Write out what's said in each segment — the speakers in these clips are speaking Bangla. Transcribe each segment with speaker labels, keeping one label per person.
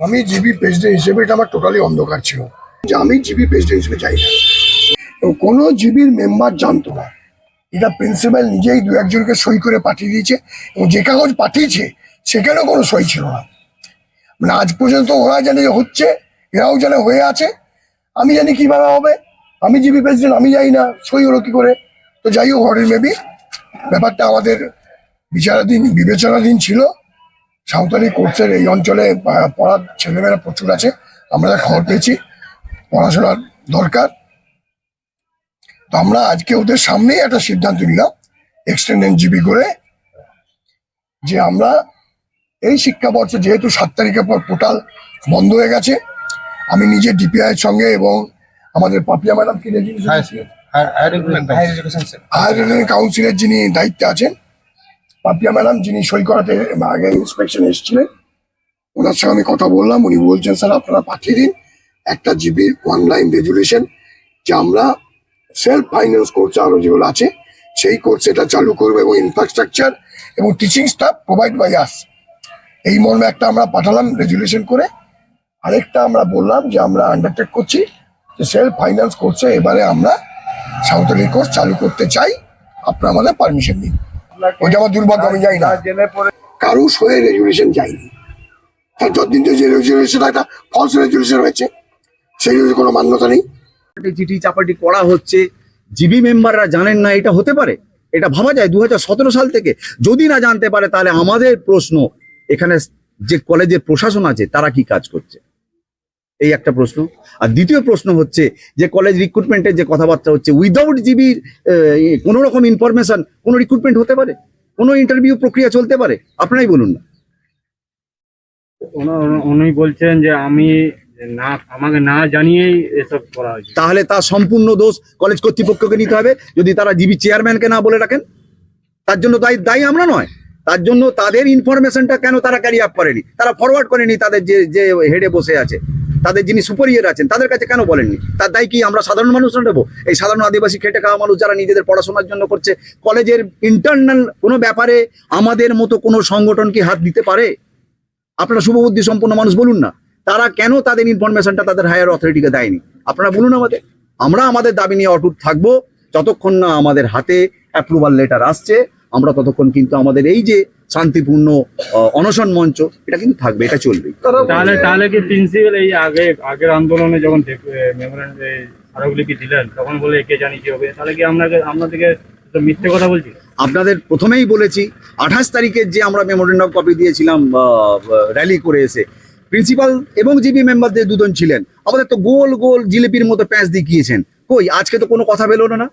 Speaker 1: আমি জিবি প্রেসিডেন্ট হিসেবে এটা আমার টোটালি অন্ধকার ছিল যে আমি জিবি প্রেসিডেন্ট হিসেবে যাই না, এবং কোনো জিবির মেম্বার জানতো না। এটা প্রিন্সিপাল নিজেই দু একজনকে সই করে পাঠিয়ে দিয়েছে, এবং যে কাগজ পাঠিয়েছে সেখানেও কোনো সই ছিল না। মানে আজ পর্যন্ত ওরা জানে যে হচ্ছে, এরাও জানে হয়ে আছে, আমি জানি কিভাবে হবে। আমি জিবি প্রেসিডেন্ট, আমি যাই না, সই হলো কি করে? তো যাই হোক, হরের মেবি ব্যাপারটা আমাদের বিবেচনাধীন ছিল। সাঁওতালি কোর্সের এই অঞ্চলে পড়ার ছেলেমেয়েরা প্রচুর আছে, আমরা যা খবর পেয়েছি পড়াশোনার দরকার। তো আমরা আজকে ওদের সামনেই একটা সিদ্ধান্ত নিলাম এক্সটেন্ডেড জিবি করে, যে আমরা এই শিক্ষাবর্ষ যেহেতু 7 তারিখের পর পোর্টাল বন্ধ হয়ে গেছে, আমি নিজে ডিপিআই এর সঙ্গে এবং আমাদের পাপিয়া ম্যাডাম কি হায়ার এডুকেশন কাউন্সিলের যিনি দায়িত্বে আছেন, পাপিয়া ম্যাডাম যিনি সই করাতে আগে ইন্সপেকশন এসেছিলেন, ওনার সঙ্গে আমি কথা বললাম। উনি বলছেন স্যার আপনারা পাঠিয়ে দিন একটা জিবির অনলাইন রেজুলেশন, যে আমরা সেলফ ফাইন্যান্স কোর্স আরো যেগুলো আছে সেই কোর্স এটা চালু করবো, এবং ইনফ্রাস্ট্রাকচার এবং teaching staff provide by us. এই মর্মে একটা আমরা পাঠালাম রেজুলেশন করে। আরেকটা আমরা বললাম যে আমরা আন্ডারটেক করছি যে সেলফ ফাইন্যান্স কোর্সে এবারে আমরা সাঁওতালি কোর্স চালু করতে চাই, আপনারা আমাদের পারমিশন দিন। ওইটা আমার দুর্ভাগ্য, আমি যাই না, কারো সয়ে রেজুলেশন যায়নি। তার যতদিন যে রেজুলেশন একটা ফলস রেজুলেশন হয়েছে, সেই কোনো মান্যতা নেই।
Speaker 2: চিঠি চাপাটি করা হচ্ছে, জিবি মেম্বাররা জানেন না, এটা হতে পারে? এটা ভাবা যায় 2017 সাল থেকে? যদি না জানতে পারে তাহলে আমাদের প্রশ্ন, এখানে যে কলেজের প্রশাসন আছে তারা কি কাজ করছে, এই একটা প্রশ্ন। আর দ্বিতীয় প্রশ্ন হচ্ছে যে কলেজ রিক্রুটমেন্টের যে কথাবার্তা হচ্ছে, উইদাউট জিবির কোনো রকম ইনফরমেশন কোনো রিক্রুটমেন্ট হতে পারে? কোনো ইন্টারভিউ প্রক্রিয়া চলতে পারে? আপনারাই বলুন না।
Speaker 3: উনি বলছেন যে আমাকে না জানিয়েই এসব করা হয়েছে।
Speaker 2: তাহলে তার সম্পূর্ণ দোষ কলেজ কর্তৃপক্ষকে নিতে হবে। যদি তারা জিবি চেয়ারম্যানকে না বলে রাখেন, তার জন্য দায়ী আমরা নয়। তার জন্য তাদের ইনফরমেশনটা কেন তারা ক্যারি আপ করেনি, তারা ফরওয়ার্ড করেনি তাদের যে হেডে বসে আছে, তাদের যিনি সুপারিয়র আছেন তাদের কাছে কেন বলেননি? তার দায় কি আমরা সাধারণ মানুষ নেবো? এই সাধারণ আদিবাসী খেটে খাওয়া মানুষ যারা নিজেদের পড়াশোনার জন্য করছে, কলেজের ইন্টারনাল কোনো ব্যাপারে আমাদের মতো কোনো সংগঠন কি হাত দিতে পারে? আপনারা শুভবুদ্ধি সম্পন্ন মানুষ, বলুন না তারা কেন তাদের ইনফরমেশনটা তাদের হায়ার অথরিটিকে দেয়নি? আপনারা বলুন আমাদের। আমরা আমাদের দাবি নিয়ে অটুট থাকবো যতক্ষণ না আমাদের হাতে অ্যাপ্রুভাল লেটার আসছে। আমরা ততক্ষণ কিন্তু আমাদের এই যে শান্তিপূর্ণ অনশন মঞ্চ, এটা কিন্তু থাকবে, এটা চলবে।
Speaker 3: তাহলে কি প্রিন্সিপাল এই আগের আন্দোলনে যখন স্মারকলিপি দিলেন তখন বলে একে জানি কি হবে, তাহলে কি আপনাদেরকে মিথ্যে কথা বলছি? আপনাদের
Speaker 2: প্রথমেই বলেছি 28 তারিখের যে আমরা মেমোরেন্ডাম কপি দিয়েছিলাম র্যালি করে এসে, প্রিন্সিপাল এবং জিবি মেম্বারদের দুজন ছিলেন, আমাদের তো গোল গোল জিলিপির মতো প্যাঁচ দেখিয়েছেন। কই আজকে তো কোনো কথা বেরোলো না।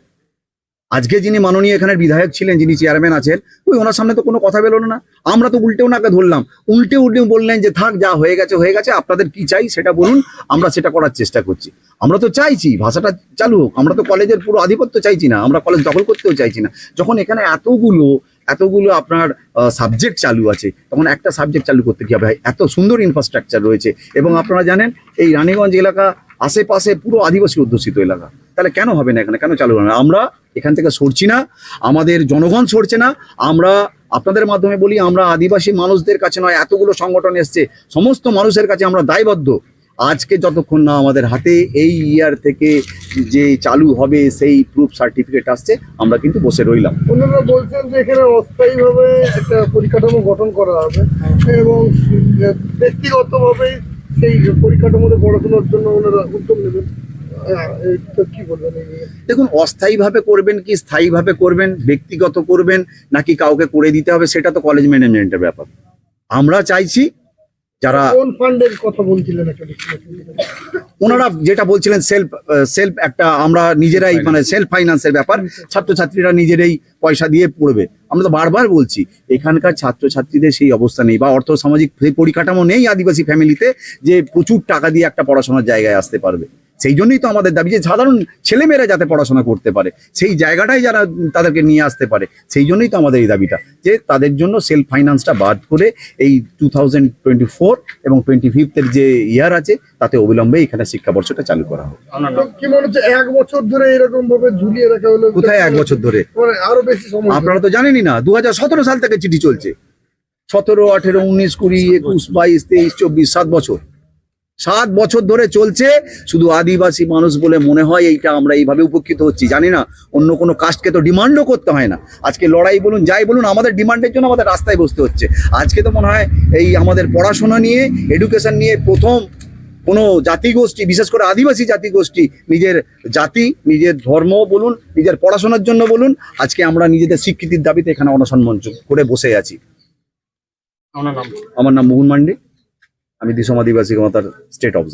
Speaker 2: আজকে যিনি মাননীয় এখানের বিধায়ক ছিলেন, যিনি চেয়ারম্যান আছেন, ওই ওনার সামনে তো কোনো কথা বেরোলো না। আমরা তো উল্টে ওনাকে ধরলাম, উল্টে বললেন যে থাক, যা হয়ে গেছে, আপনাদের কি চাই সেটা বলুন, আমরা সেটা করার চেষ্টা করছি। আমরা তো চাইছি ভাষাটা চালু হোক, আমরা তো কলেজের পুরো আধিপত্য চাইছি না, আমরা কলেজ দখল করতেও চাইছি না। যখন এখানে এতগুলো আপনার সাবজেক্ট চালু আছে, তখন একটা সাবজেক্ট চালু করতে কি হবে? এত সুন্দর ইনফ্রাস্ট্রাকচার রয়েছে, এবং আপনারা জানেন এই রানীগঞ্জ এলাকা আশেপাশে পুরো আদিবাসী অধ্যুষিত এলাকা, তাহলে কেন হবে না? এখানে কেন চালু হবে না? আমরা এখান থেকে সরছি না, আমাদের জনগণ সরছে না। আমরা আপনাদের মাধ্যমে বলি, আমরা আদিবাসী মানুষদের কাছে নয়, এতগুলো সংগঠন এসছে, সমস্ত মানুষের কাছে আমরা দায়বদ্ধ। আজকে যতক্ষণ না আমাদের হাতে এই ইয়ার থেকে যে চালু হবে সেই প্রুফ সার্টিফিকেট আসছে, আমরা কিন্তু বসে রইলাম।
Speaker 1: ওনারা বলছেন যে এখানে অস্থায়ীভাবে একটা পরিকাঠামো গঠন করা হবে, এবং ব্যক্তিগতভাবে সেই পরিকাঠামোতে পড়াশোনার জন্য ওনারা উদ্যোগ নেবেন। কি বলবেন?
Speaker 2: দেখুন, অস্থায়ীভাবে করবেন কি স্থায়ীভাবে করবেন, ব্যক্তিগত করবেন নাকি কাউকে করে দিতে হবে, সেটা তো কলেজ ম্যানেজমেন্টের ব্যাপার। আমরা চাইছি যারা
Speaker 1: কোন ফান্ডের কথা বলছিলেন,
Speaker 2: ওনারা যেটা বলছিলেন সেলফ একটা, আমরা নিজেরাই মানে সেলফ ফাইন্যান্সের ব্যাপার, ছাত্রছাত্রীরা নিজেরাই পয়সা দিয়ে পড়বে। আমরা তো বারবার বলছি এখানকার ছাত্রছাত্রীদের সেই অবস্থা নেই, বা অর্থ সামাজিক পরিকাঠামো নেই আদিবাসী ফ্যামিলিতে যে প্রচুর টাকা দিয়ে একটা পড়াশোনার জায়গায় আসতে পারবে। সেই জন্যই তো আমাদের দাবি যে সাধারণ ছেলেমেয়েরা যাতে পড়াশোনা করতে পারে, সেই জায়গাটাই যারা তাদেরকে নিয়ে আসতে পারে, সেই জন্যই তো আমাদের এই দাবিটা, যে তাদের জন্য সেলফ ফাইন্যান্সটা বাদ করে এই 2024 এবং 25 যে ইয়ার আছে তাতে অবিলম্বে এখানে শিক্ষাবর্ষটা চালু করা হবে।
Speaker 1: কি মনে হচ্ছে 1 বছর ধরে এরকম ভাবে ঝুলিয়ে রাখা হলো?
Speaker 2: কোথায় 1 বছর ধরে?
Speaker 1: আরো বেশি সময়।
Speaker 2: আপনারা তো জানেনই না, 2017 সাল থেকে চিঠি চলছে। 17, 18, 19, 20, 21, 22, 23, 24, 7 বছর। 7 বছর ধরে চলছে, শুধু আদিবাসী মানুষ বলে মনে হয় এইটা আমরা এইভাবে উপকৃত হচ্ছি, জানি না অন্য কোনো কাস্টকে তো ডিমান্ডও করতে হয় না। আজকে লড়াই বলুন যাই বলুন, আমাদের ডিমান্ডের জন্য আমাদের রাস্তায় বসতে হচ্ছে। আজকে তো মনে হয় এই আমাদের পড়াশোনা নিয়ে, এডুকেশন নিয়ে প্রথম কোনো জাতিগোষ্ঠী, বিশেষ করে আদিবাসী জাতিগোষ্ঠী, নিজের জাতি, নিজের ধর্ম বলুন, নিজের পড়াশোনার জন্য বলুন, আজকে আমরা নিজেদের স্বীকৃতির দাবিতে এখানে অনশন মঞ্চ করে বসে আছি।
Speaker 3: আপনার নাম?
Speaker 2: আমার নাম মোহন মান্ডি, আমি দিশম আদিবাসী ক্ষমতার স্টেট অফিসার।